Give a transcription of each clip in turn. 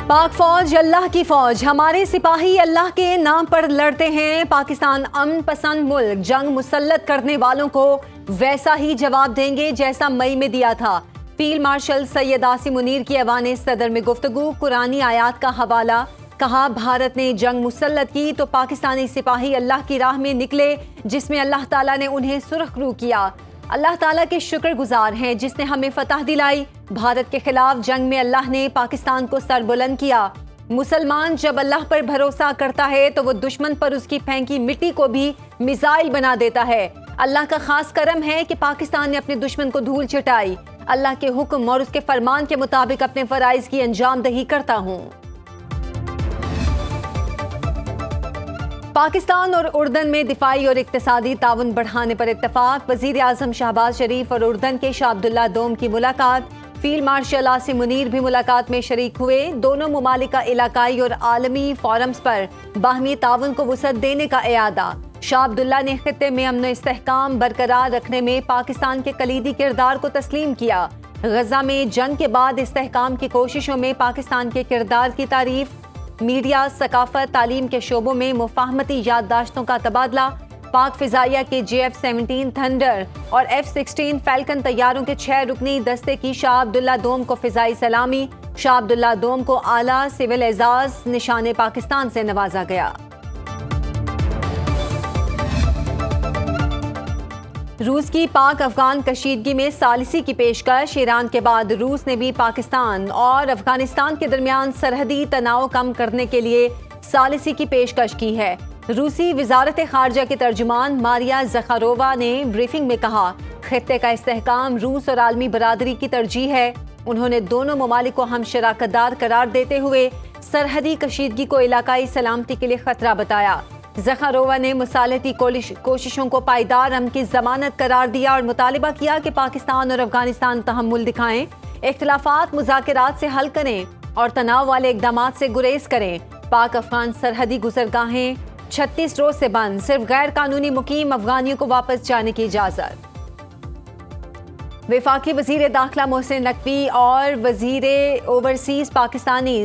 पाक फौज अल्लाह की फौज, हमारे सिपाही अल्लाह के नाम पर लड़ते हैं। पाकिस्तान अमन पसंद मुल्क, जंग मुसल्लत करने वालों को वैसा ही जवाब देंगे जैसा मई में दिया था। फील्ड मार्शल सैयद आसिम मुनीर की ऐवान सदर में गुफ्तगू, कुरानी आयात का हवाला। कहा, भारत ने जंग मुसल्लत की तो पाकिस्तानी सिपाही अल्लाह की राह में निकले, जिसमें अल्लाह ताला ने उन्हें सुरखरू किया। अल्लाह ताला के शुक्रगुजार हैं जिसने हमें फतह दिलाई। भारत के खिलाफ जंग में अल्लाह ने पाकिस्तान को सरबुलंद किया। मुसलमान जब अल्लाह पर भरोसा करता है तो वो दुश्मन पर उसकी फेंकी मिट्टी को भी मिसाइल बना देता है। अल्लाह का खास करम है कि पाकिस्तान ने अपने दुश्मन को धूल चटाई। अल्लाह के हुक्म और उसके फरमान के मुताबिक अपने फराइज की अंजामदही करता हूँ। पाकिस्तान और उर्दन में दिफाई और इक्तिसादी ताउन बढ़ाने पर इत्तफाक। वजीर आजम शहबाज शरीफ और उर्दन के शाह अब्दुल्ला दोम की मुलाकात। फील्ड मार्शल आसिम मुनीर भी मुलाकात में शरीक हुए। दोनों मुमालिक का इलाकाई और आलमी फोरम्स पर बाहमी ताउन को वुसअत देने का इरादा। शाह अब्दुल्ला ने खित्ते में अमन इस्तेहकाम बरकरार रखने में पाकिस्तान के कलीदी किरदार को तस्लीम किया। गजा में जंग के बाद इस्तेहकाम की कोशिशों में पाकिस्तान के किरदार की तारीफ। मीडिया, सकाफत, तालीम के शोबों में मुफाहमती याददाश्तों का तबादला। पाक फिजाइया के JF-17 थंडर और F-16 फैल्कन तैयारों के 6 रुकनी दस्ते की शाह अब्दुल्ला दोम को फिजाई सलामी। शाह अब्दुल्ला दोम को आला सिविल एजाज निशाने पाकिस्तान से नवाजा गया। रूस की पाक अफगान कशीदगी में सालिसी की पेशकश। ईरान के बाद रूस ने भी पाकिस्तान और अफगानिस्तान के दरमियान सरहदी तनाव कम करने के लिए सालिसी की पेशकश की है। रूसी वजारत खारजा के तर्जुमान मारिया ज़खारोवा ने ब्रीफिंग में कहा, खित्ते का इस्तेहकाम रूस और आलमी बरादरी की तरजीह है। उन्होंने दोनों ममालिक को हम शराकतदार करार देते हुए सरहदी कशीदगी को इलाकाई सलामती के लिए खतरा बताया। ज़खारोवा ने मुसालहती कोशिशों को पायदार अमन की जमानत करार दिया और मुतालिबा किया कि पाकिस्तान और अफगानिस्तान तहम्मुल दिखाएं, इख्तिलाफात मुज़ाकरात से हल करें और तनाव वाले इक़दामात से गुरेज करें। पाक अफगान सरहदी गुजरगाहें 36 रोज से बंद, सिर्फ गैर कानूनी मुकीम अफगानियों को वापस जाने की इजाजत। वफाकी वजीर दाखिला मोहसिन नकवी और वजीर ओवरसीज पाकिस्तानी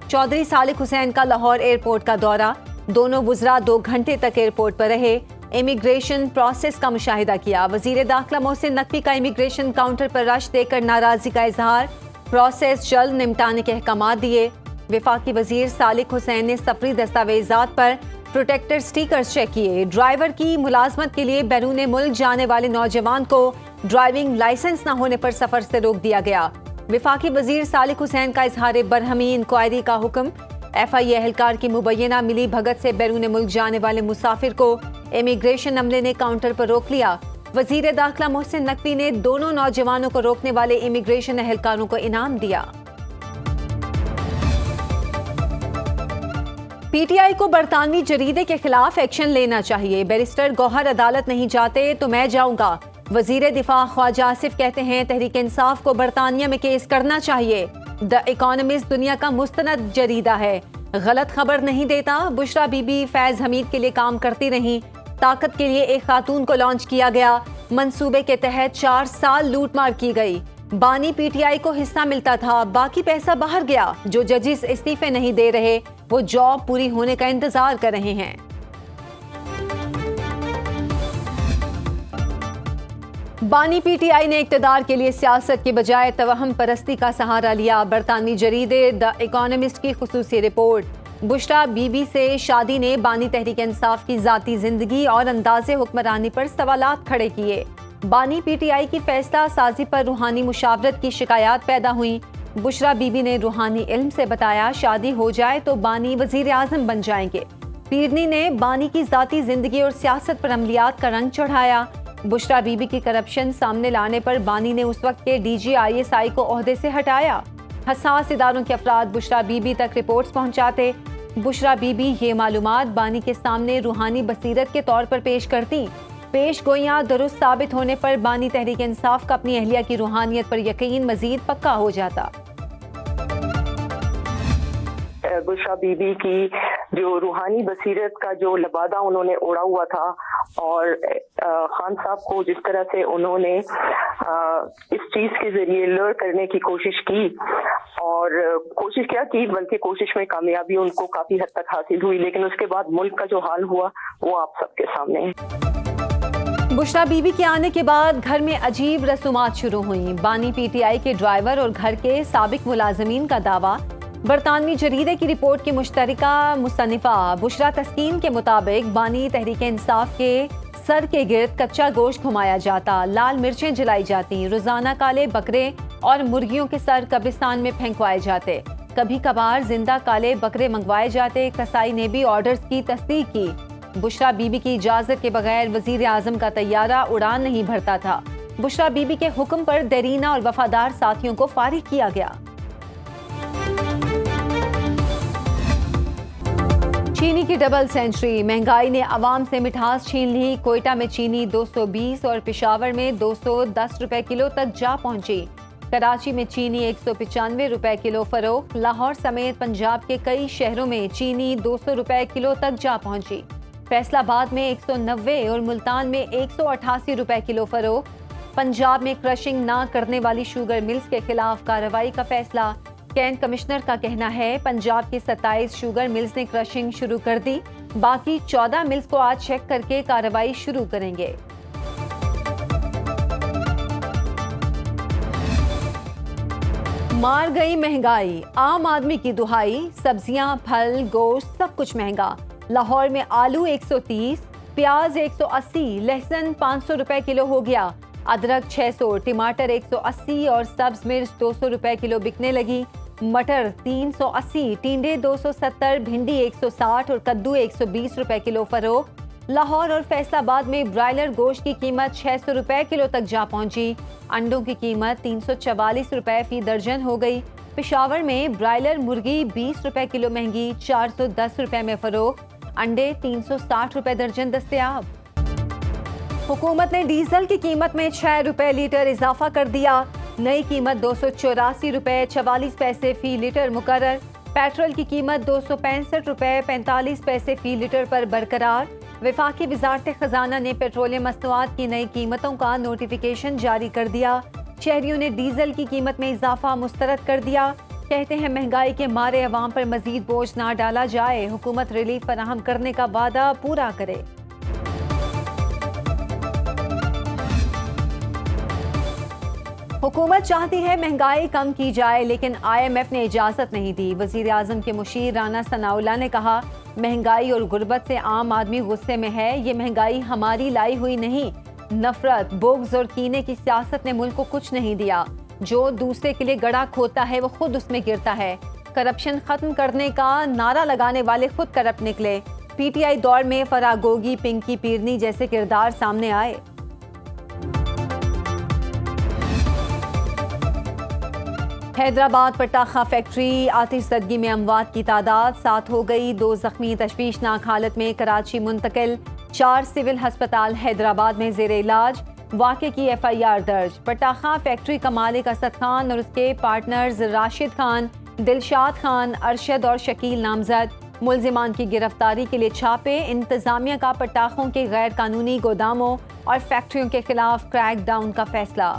चौधरी सालिक हुसैन का लाहौर एयरपोर्ट का दौरा। दोनों वुज़रा 2 घंटे तक एयरपोर्ट पर रहे। इमिग्रेशन प्रोसेस का मुशाहिदा किया। वजीर दाखिला मोहसिन नकवी का इमिग्रेशन काउंटर पर रश देकर नाराजगी का इजहार। प्रोसेस जल्द निपटाने के अहकाम दिए। वफाकी वजीर सालिक हुसैन ने सफरी दस्तावेजात पर प्रोटेक्टर स्टिकर्स चेक किए। ड्राइवर की मुलाजमत के लिए बैरून मुल्क जाने वाले नौजवान को ड्राइविंग लाइसेंस न होने पर सफर से रोक दिया गया। वफाकी वजीर सालिक हुसैन का इजहार बरहमी इंक्वायरी का हुक्म। FIA एहलकार की मुबैना मिली भगत से बैरून मुल्क जाने वाले मुसाफिर को इमिग्रेशन अमले ने काउंटर पर रोक लिया। वजीर दाखिला मोहसिन नकवी ने दोनों नौजवानों को रोकने वाले इमिग्रेशन एहलकारों को इनाम दिया। PTI को बरतानवी जरीदे के खिलाफ एक्शन लेना चाहिए। बैरिस्टर गौहर अदालत नहीं जाते तो मैं जाऊंगा। वजीर दिफा ख्वाजा आसिफ कहते हैं, तहरीक इंसाफ को बरतानिया में केस करना चाहिए। द इकोनॉमिस्ट दुनिया का मुस्तनद जरीदा है, गलत खबर नहीं देता। बुशरा बीबी फैज हमीद के लिए काम करती रहीं। ताकत के लिए एक खातून को लॉन्च किया गया। मंसूबे के तहत 4 साल लूटमार की गई। बानी PTI को हिस्सा मिलता था, बाकी पैसा बाहर गया। जो जजेस इस्तीफे नहीं दे रहे वो जॉब पूरी होने का इंतजार कर रहे हैं। बानी PTI ने इक्तदार के लिए सियासत के बजाय तवहम परस्ती का सहारा लिया। बरतानवी जरीदे द इकोनॉमिस्ट की खुसूसी रिपोर्ट। बुशरा बीबी से शादी ने बानी तहरीक इंसाफ की जाती जिंदगी और अंदाजे हुक्मरानी पर सवालात खड़े किए। बानी PTI की फैसला साजी पर रूहानी मुशावरत की शिकायत पैदा हुई। बुशरा बीबी ने रूहानी इल्म से बताया, शादी हो जाए तो बानी वजीर आजम बन जाएंगे। पीरनी ने बानी की जाती जिंदगी और सियासत पर अमलियात का रंग चढ़ाया। बुशरा बीबी की करप्शन सामने लाने पर बानी ने उस वक्त के DG ISI को ओहदे से हटाया। हसास इदारों के अफराद बुशरा बीबी तक रिपोर्ट्स पहुंचाते। बुशरा बीबी ये मालूमात बानी के सामने रूहानी बसीरत के तौर पर पेश करती। पेश गोइयां दुरुस्त साबित होने पर बानी तहरीक इंसाफ का अपनी अहलिया की रूहानियत पर यकीन मजीद पक्का हो जाता। बुशरा बीबी की जो रूहानी बसीरत का जो लबादा उन्होंने ओढ़ा हुआ था और खान साहब को जिस तरह से उन्होंने इस चीज के जरिए लर्न करने की कोशिश की और कोशिश क्या की, बल्कि कोशिश में कामयाबी उनको काफी हद तक हासिल हुई, लेकिन उसके बाद मुल्क का जो हाल हुआ वो आप सबके सामने है। बुशरा बीबी के आने के बाद घर में अजीब रसूमात शुरू हुई। बानी पीटीआई के ड्राइवर और घर के साबिक मुलाजमीन का दावा। बरतानवी जरीदे की रिपोर्ट की मुश्तरका मुस्तनिफा बुशरा तस्कीन के मुताबिक बानी तहरीक इंसाफ के सर के गिर्द कच्चा गोश्त घुमाया जाता, लाल मिर्चें जलाई जाती, रोजाना काले बकरे और मुर्गियों के सर कब्रिस्तान में फेंकवाए जाते, कभी कभार जिंदा काले बकरे मंगवाए जाते। कसाई ने भी ऑर्डर्स की तस्दीक की। बुशरा बीबी की इजाजत के बगैर वजीर आजम का तैयारा उड़ान नहीं भरता था। बुशरा बीबी के हुक्म पर देरीना और वफादार साथियों को फारिग किया गया। चीनी की डबल सेंचुरी, महंगाई ने आवाम से मिठास छीन ली। कोयटा में चीनी 220 और पेशावर में 210 रुपए किलो तक जा पहुंची। कराची में चीनी 195 रुपए किलो फरोख्त। लाहौर समेत पंजाब के कई शहरों में चीनी 200 रुपए किलो तक जा पहुंची। फैसलाबाद में 190 और मुल्तान में 188 रुपए किलो फरोख्त। पंजाब में क्रशिंग ना करने वाली शुगर मिल्स के खिलाफ कार्रवाई का फैसला। कैंट कमिश्नर का कहना है पंजाब की 27 शुगर मिल्स ने क्रशिंग शुरू कर दी, बाकी 14 मिल्स को आज चेक करके कार्रवाई शुरू करेंगे। मार गई महंगाई, आम आदमी की दुहाई। सब्जियां, फल, गोश्त सब कुछ महंगा। लाहौर में आलू 130, प्याज 180, लहसुन 500 रुपए किलो हो गया। अदरक 600, टमाटर 180 और सब्ज मिर्च 200 रुपए किलो बिकने लगी। मटर 380, टिंडे 270, भिंडी 160 और कद्दू 120 रुपए किलो फरोख्त। लाहौर और फैसलाबाद में ब्रायलर गोश्त की कीमत 600 रुपए किलो तक जा पहुंची। अंडों की कीमत 344 रुपए फी दर्जन हो गई। पेशावर में ब्रायलर मुर्गी 20 रुपए किलो महंगी, 410 रुपए में फरोख्त। अंडे 360 रुपए दर्जन दस्तयाब। हुकूमत ने डीजल की कीमत में 6 रुपए लीटर इजाफा कर दिया। नई कीमत 284 रुपए 44 पैसे फी लीटर मुकर्रर। पेट्रोल की कीमत 265 रुपए 45 पैसे फी लीटर पर बरकरार। वफाकी वजारत खजाना ने पेट्रोलियम मसनूआत की नई कीमतों का नोटिफिकेशन जारी कर दिया। शहरियों ने डीजल की कीमत में इजाफा मुस्तरद कर दिया। कहते हैं महंगाई के मारे अवाम पर मजीद बोझ ना डाला जाए, हुकूमत रिलीफ फराहम करने का वादा पूरा करे। हुकूमत चाहती है महंगाई कम की जाए, लेकिन IMF ने इजाजत नहीं दी। वजीर आजम के मुशीर राना सनाउल्लाह ने कहा महंगाई और गुर्बत से आम आदमी गुस्से में है। ये महंगाई हमारी लाई हुई नहीं। नफरत, बुग़्ज़ और कीने की सियासत ने मुल्क को कुछ नहीं दिया। जो दूसरे के लिए गड़ा खोता है वो खुद उसमें गिरता है। करप्शन खत्म करने का नारा लगाने वाले खुद करप्ट निकले। PTI दौर में फरागोगी, पिंकी पीरनी जैसे किरदार सामने आए। हैदराबाद पटाखा फैक्ट्री आतिशज़दगी में अमवात की तादाद 7 हो गई। 2 जख्मी तशवीशनाक हालत में कराची मुंतकिल। 4 सिविल अस्पताल हैदराबाद में ज़ेर इलाज। वाक़े की FIR दर्ज। पटाखा फैक्ट्री का मालिक असद खान और उसके पार्टनर्स राशिद खान, दिलशाद खान, अरशद और शकील नामजद। मुल्जिमान की गिरफ्तारी के लिए छापे। इंतजामिया का पटाखों के गैर कानूनी गोदामों और फैक्ट्रियों के खिलाफ क्रैक डाउन का फैसला।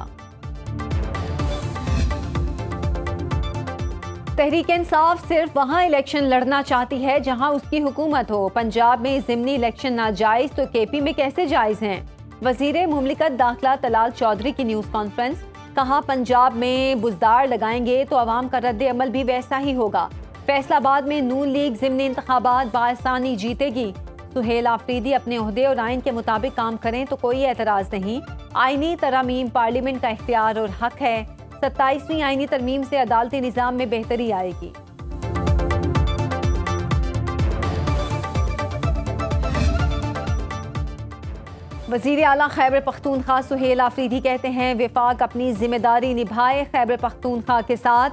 तहरीक इंसाफ सिर्फ वहां इलेक्शन लड़ना चाहती है जहां उसकी हुकूमत हो। पंजाब में ज़िमनी इलेक्शन नाजायज तो KP में कैसे जायज हैं? वजीर मुमलिकत दाखिला तलाल चौधरी की न्यूज़ कॉन्फ्रेंस। कहा पंजाब में बुजदार लगाएंगे तो अवाम का रद्द अमल भी वैसा ही होगा। फैसलाबाद में नून लीग ज़िमनी इंतखाबात बाआसानी जीतेगी। सुहेल आफरीदी अपने ओहदे और आइन के मुताबिक काम करें तो कोई एतराज़ नहीं। आइनी तरमीम पार्लियामेंट का इख्तियार और हक है। 27वीं आइनी तरमीम से अदालती निज़ाम में बेहतरी आएगी। वज़ीर आला खैबर पख्तूनख्वा सुहेल आफरीदी कहते हैं वफाक अपनी जिम्मेदारी निभाए, खैबर पख्तूनख्वा के साथ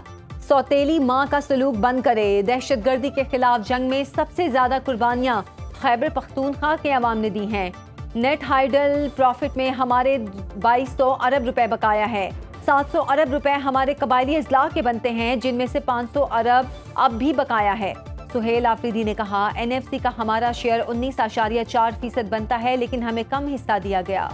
सौतेली माँ का सलूक बंद करे। दहशतगर्दी के खिलाफ जंग में सबसे ज़्यादा कुर्बानियाँ खैबर पख्तूनख्वा के अवाम ने दी हैं। नेट हाइडल प्रॉफिट में हमारे 2200 अरब रुपए बकाया है। 700 अरब रुपए हमारे कबायली अजला के बनते हैं, जिनमें से 500 अरब अब भी बकाया है। सुहेल आफरीदी ने कहा, एनएफसी का हमारा शेयर 19.4% बनता है, लेकिन हमें कम हिस्सा दिया गया।